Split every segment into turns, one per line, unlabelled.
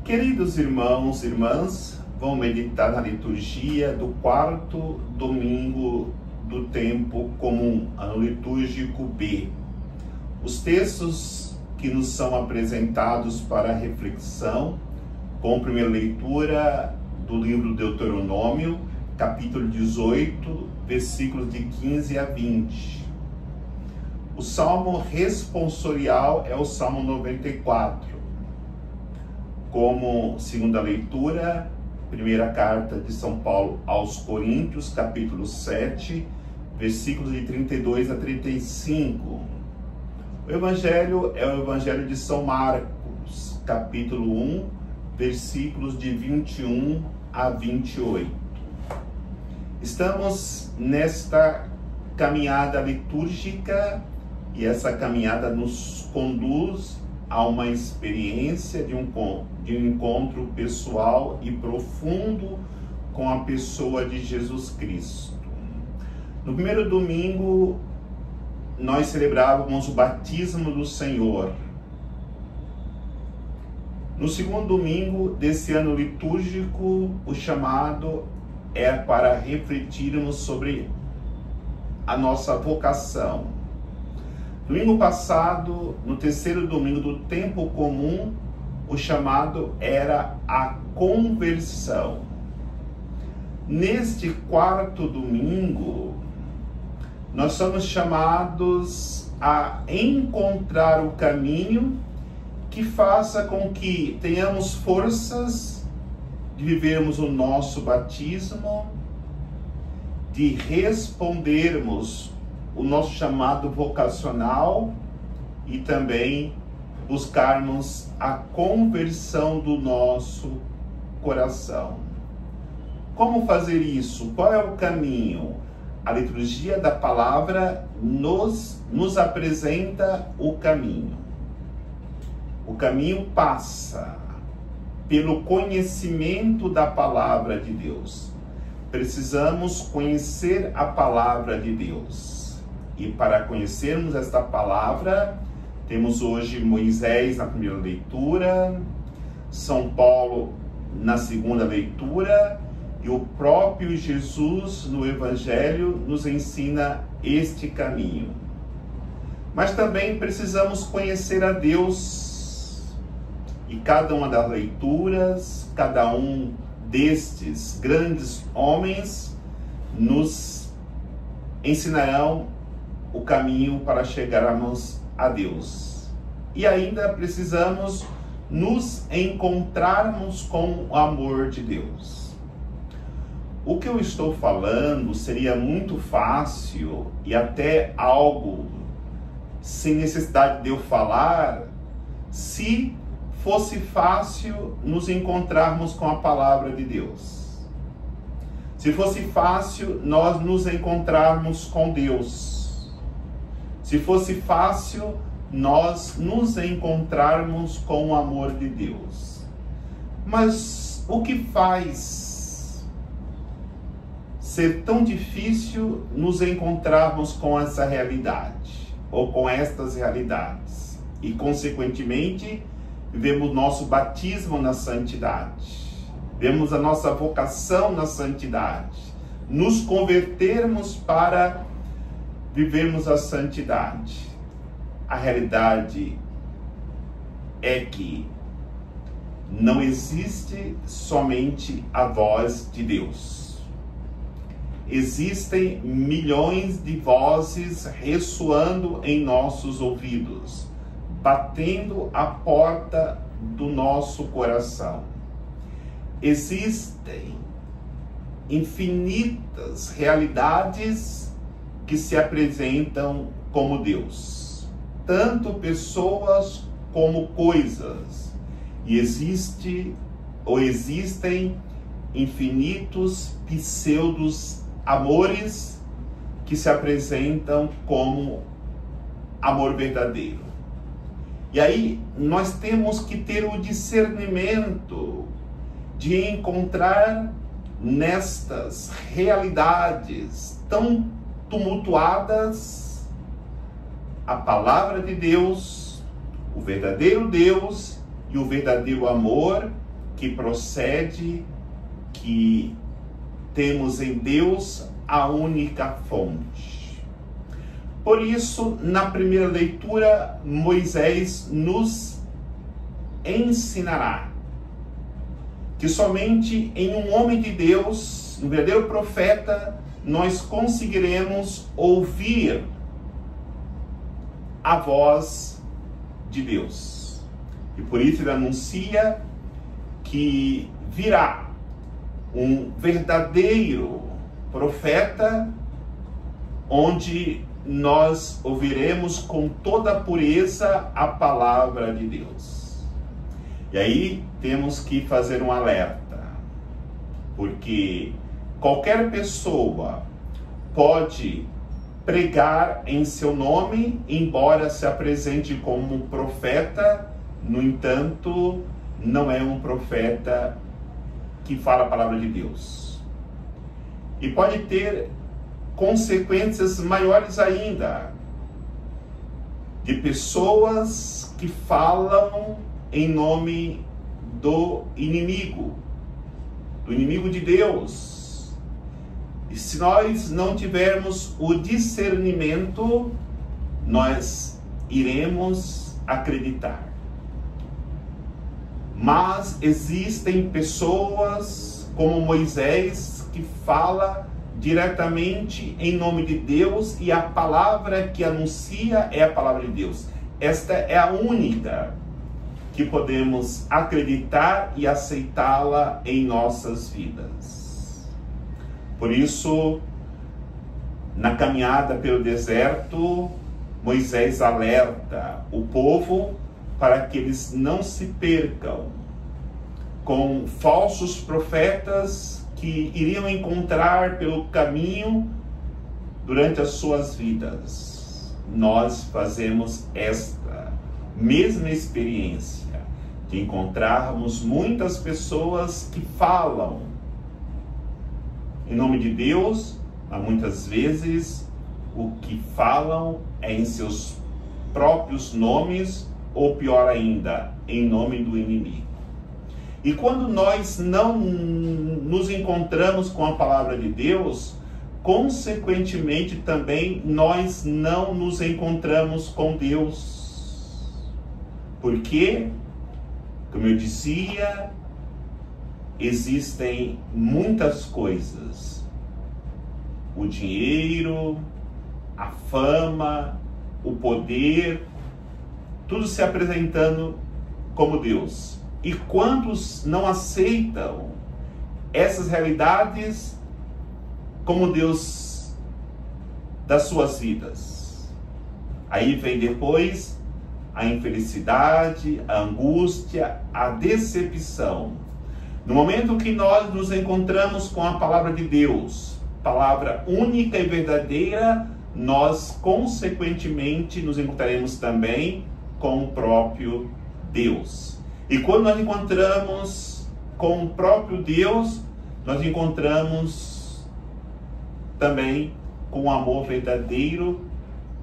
Queridos irmãos e irmãs, vamos meditar na liturgia do quarto domingo do tempo comum, ano litúrgico B. Os textos que nos são apresentados para reflexão, com primeira leitura do livro Deuteronômio, capítulo 18, versículos de 15 a 20. O salmo responsorial é o Salmo 94. Como segunda leitura, primeira carta de São Paulo aos Coríntios, capítulo 7, versículos de 32 a 35. O evangelho é o evangelho de São Marcos, capítulo 1, versículos de 21 a 28. Estamos nesta caminhada litúrgica e essa caminhada nos conduz a uma experiência de um encontro pessoal e profundo com a pessoa de Jesus Cristo. No primeiro domingo, nós celebrávamos o batismo do Senhor. No segundo domingo desse ano litúrgico, o chamado é para refletirmos sobre a nossa vocação. Domingo passado, no terceiro domingo do tempo comum, o chamado era a conversão. Neste quarto domingo, nós somos chamados a encontrar o caminho que faça com que tenhamos forças de vivermos o nosso batismo, de respondermos o nosso chamado vocacional e também buscarmos a conversão do nosso coração. Como fazer isso? Qual é o caminho? A liturgia da palavra nos apresenta o caminho. O caminho passa pelo conhecimento da palavra de Deus. Precisamos conhecer a palavra de Deus. E para conhecermos esta palavra, temos hoje Moisés na primeira leitura, São Paulo na segunda leitura, e o próprio Jesus no Evangelho nos ensina este caminho. Mas também precisamos conhecer a Deus. E cada uma das leituras, cada um destes grandes homens nos ensinarão o caminho para chegarmos a Deus. E ainda precisamos nos encontrarmos com o amor de Deus. O que eu estou falando seria muito fácil e até algo sem necessidade de eu falar, se fosse fácil nos encontrarmos com a palavra de Deus. Se fosse fácil nós nos encontrarmos com Deus. Se fosse fácil nós nos encontrarmos com o amor de Deus. Mas o que faz ser tão difícil nos encontrarmos com essa realidade, ou com estas realidades? E, consequentemente, vemos nosso batismo na santidade, vemos a nossa vocação na santidade, nos convertermos para vivermos a santidade. A realidade é que não existe somente a voz de Deus. Existem milhões de vozes ressoando em nossos ouvidos, batendo a porta do nosso coração. Existem infinitas realidades que se apresentam como Deus, tanto pessoas como coisas, e existem infinitos pseudos amores que se apresentam como amor verdadeiro. E aí nós temos que ter o discernimento de encontrar nestas realidades tão tumultuadas a palavra de Deus, o verdadeiro Deus e o verdadeiro amor que procede, que temos em Deus a única fonte. Por isso, na primeira leitura, Moisés nos ensinará que somente em um homem de Deus, um verdadeiro profeta, nós conseguiremos ouvir a voz de Deus. E por isso ele anuncia que virá um verdadeiro profeta, onde nós ouviremos com toda a pureza a palavra de Deus. E aí temos que fazer um alerta, porque qualquer pessoa pode pregar em seu nome, embora se apresente como um profeta, no entanto, não é um profeta que fala a palavra de Deus. E pode ter consequências maiores ainda, de pessoas que falam em nome do inimigo de Deus. E se nós não tivermos o discernimento, nós iremos acreditar. Mas existem pessoas como Moisés que fala diretamente em nome de Deus, e a palavra que anuncia é a palavra de Deus. Esta é a única que podemos acreditar e aceitá-la em nossas vidas. Por isso, na caminhada pelo deserto, Moisés alerta o povo para que eles não se percam com falsos profetas que iriam encontrar pelo caminho durante as suas vidas. Nós fazemos esta mesma experiência de encontrarmos muitas pessoas que falam em nome de Deus, mas muitas vezes o que falam é em seus próprios nomes, ou pior ainda, em nome do inimigo. E quando nós não nos encontramos com a palavra de Deus, consequentemente também nós não nos encontramos com Deus. Porque, como eu dizia, existem muitas coisas. O dinheiro, a fama, o poder, tudo se apresentando como Deus. E quantos não aceitam essas realidades como Deus das suas vidas? Aí vem depois a infelicidade, a angústia, a decepção. No momento que nós nos encontramos com a palavra de Deus, palavra única e verdadeira, nós consequentemente nos encontraremos também com o próprio Deus. E quando nós encontramos com o próprio Deus, nós encontramos também com o amor verdadeiro,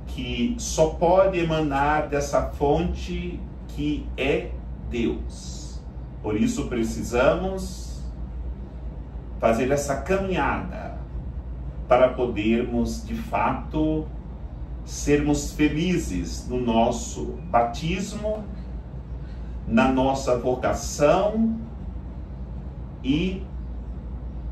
que só pode emanar dessa fonte que é Deus. Por isso precisamos fazer essa caminhada para podermos, de fato, sermos felizes no nosso batismo, na nossa vocação e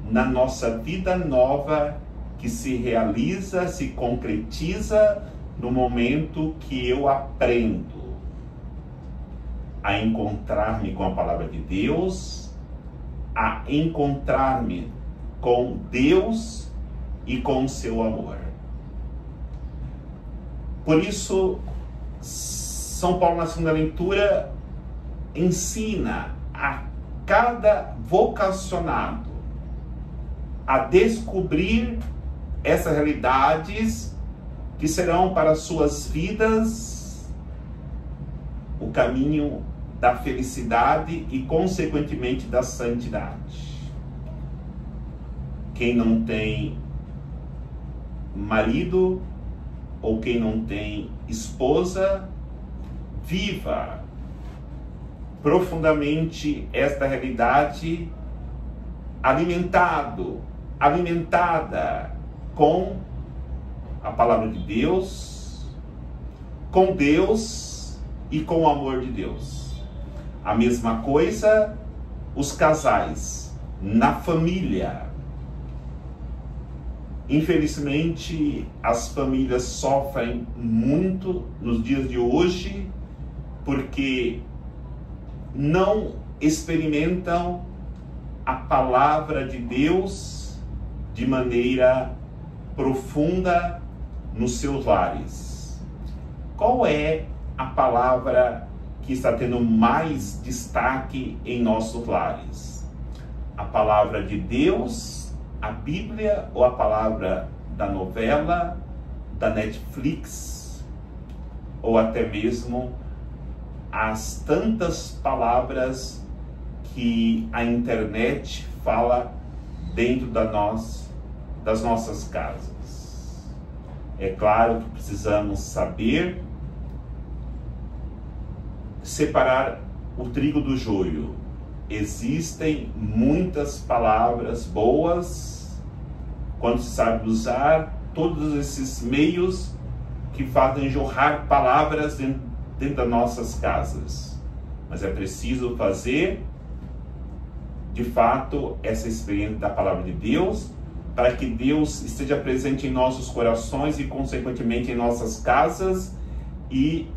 na nossa vida nova, que se realiza, se concretiza no momento que eu aprendo a encontrar-me com a palavra de Deus, a encontrar-me com Deus e com o seu amor. Por isso, São Paulo, na segunda leitura, ensina a cada vocacionado a descobrir essas realidades que serão para suas vidas o caminho da felicidade e, consequentemente, da santidade. Quem não tem marido ou quem não tem esposa, viva profundamente esta realidade, alimentada com a palavra de Deus, com Deus e com o amor de Deus. A mesma coisa os casais, na família. Infelizmente, as famílias sofrem muito nos dias de hoje porque não experimentam a palavra de Deus de maneira profunda nos seus lares. Qual é a palavra que está tendo mais destaque em nossos lares? A palavra de Deus, a Bíblia, ou a palavra da novela, da Netflix, ou até mesmo as tantas palavras que a internet fala dentro das nossas casas? É claro que precisamos saber separar o trigo do joio. Existem muitas palavras boas quando se sabe usar todos esses meios que fazem jorrar palavras dentro das nossas casas. Mas é preciso fazer, de fato, essa experiência da palavra de Deus, para que Deus esteja presente em nossos corações e, consequentemente, em nossas casas, e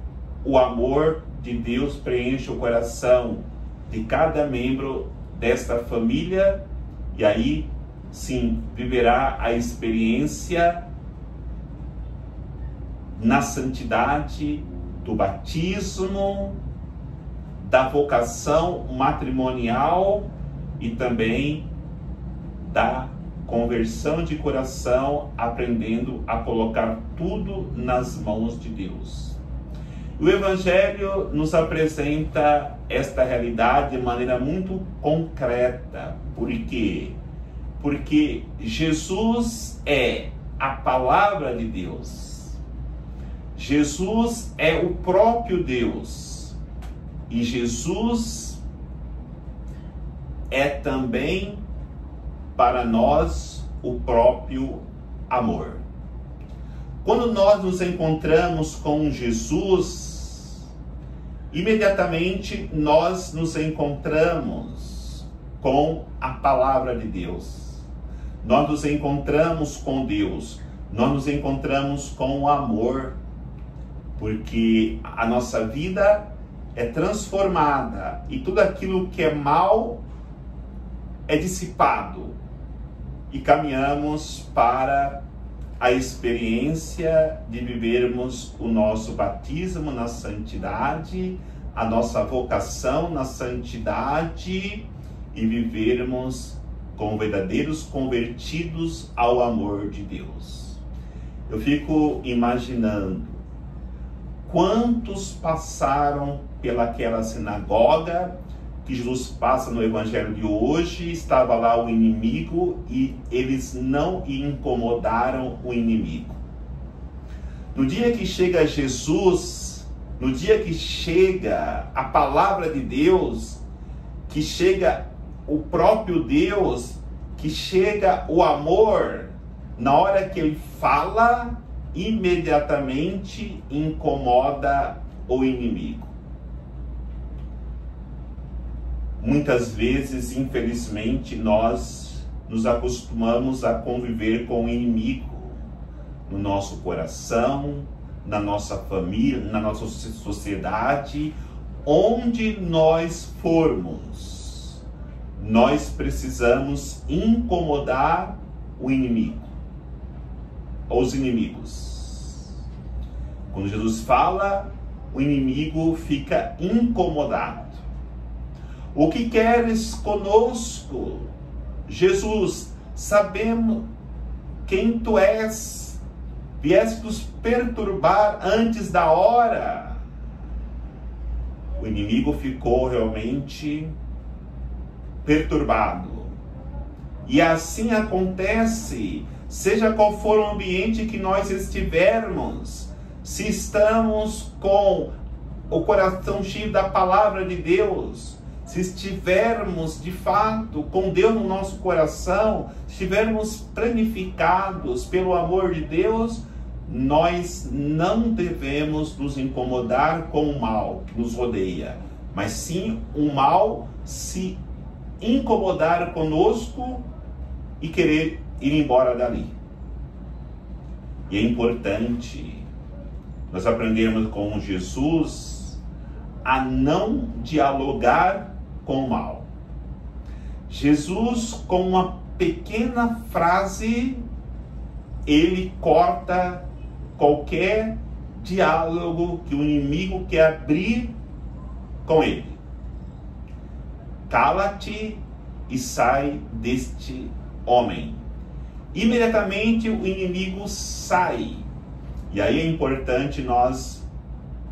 o amor de Deus preenche o coração de cada membro desta família, e aí, sim, viverá a experiência na santidade do batismo, da vocação matrimonial e também da conversão de coração, aprendendo a colocar tudo nas mãos de Deus. O Evangelho nos apresenta esta realidade de maneira muito concreta. Por quê? Porque Jesus é a palavra de Deus. Jesus é o próprio Deus. E Jesus é também para nós o próprio amor. Quando nós nos encontramos com Jesus, imediatamente nós nos encontramos com a palavra de Deus. Nós nos encontramos com Deus. Nós nos encontramos com o amor. Porque a nossa vida é transformada e tudo aquilo que é mal é dissipado. E caminhamos para a experiência de vivermos o nosso batismo na santidade, a nossa vocação na santidade e vivermos como verdadeiros convertidos ao amor de Deus. Eu fico imaginando quantos passaram pelaquela sinagoga que Jesus passa no Evangelho de hoje. Estava lá o inimigo e eles não incomodaram o inimigo. No dia que chega Jesus, no dia que chega a palavra de Deus, que chega o próprio Deus, que chega o amor, na hora que ele fala, imediatamente incomoda o inimigo. Muitas vezes, infelizmente, nós nos acostumamos a conviver com o inimigo no nosso coração, na nossa família, na nossa sociedade, onde nós formos. Nós precisamos incomodar o inimigo, ou os inimigos. Quando Jesus fala, o inimigo fica incomodado. O que queres conosco, Jesus? Sabemos quem tu és. Vieste nos perturbar antes da hora. O inimigo ficou realmente perturbado. E assim acontece, seja qual for o ambiente que nós estivermos, se estamos com o coração cheio da palavra de Deus, se estivermos de fato com Deus no nosso coração, estivermos planificados pelo amor de Deus, nós não devemos nos incomodar com o mal que nos rodeia, mas sim o mal se incomodar conosco e querer ir embora dali. E é importante nós aprendermos com Jesus a não dialogar com o mal. Jesus, com uma pequena frase, ele corta qualquer diálogo que o inimigo quer abrir com ele. Cala-te e sai deste homem. Imediatamente o inimigo sai. E aí é importante nós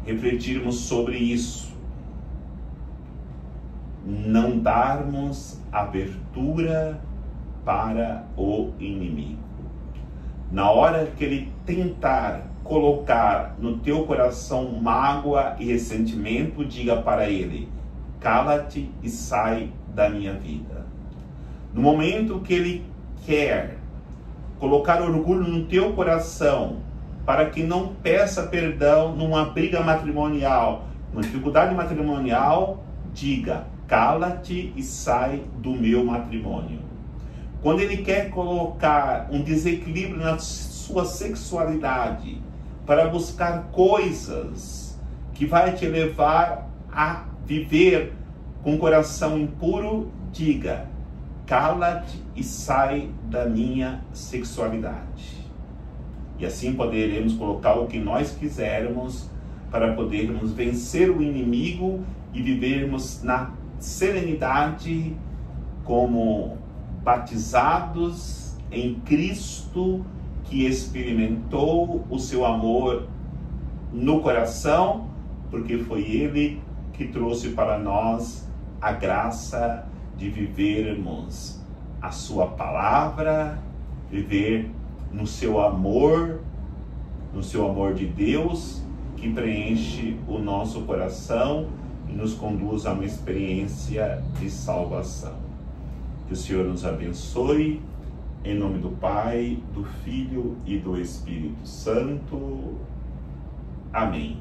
refletirmos sobre isso. Não darmos abertura para o inimigo. Na hora que ele tentar colocar no teu coração mágoa e ressentimento, diga para ele: cala-te e sai da minha vida. No momento que ele quer colocar orgulho no teu coração, para que não peça perdão numa briga matrimonial, numa dificuldade matrimonial, diga: cala-te e sai do meu matrimônio. Quando ele quer colocar um desequilíbrio na sua sexualidade, para buscar coisas que vai te levar a viver com o coração impuro, diga: cala-te e sai da minha sexualidade. E assim poderemos colocar o que nós quisermos para podermos vencer o inimigo e vivermos na serenidade como batizados em Cristo, que experimentou o seu amor no coração, porque foi Ele que trouxe para nós a graça de vivermos a sua palavra, viver no seu amor de Deus, que preenche o nosso coração e nos conduz a uma experiência de salvação. Que o Senhor nos abençoe, em nome do Pai, do Filho e do Espírito Santo. Amém.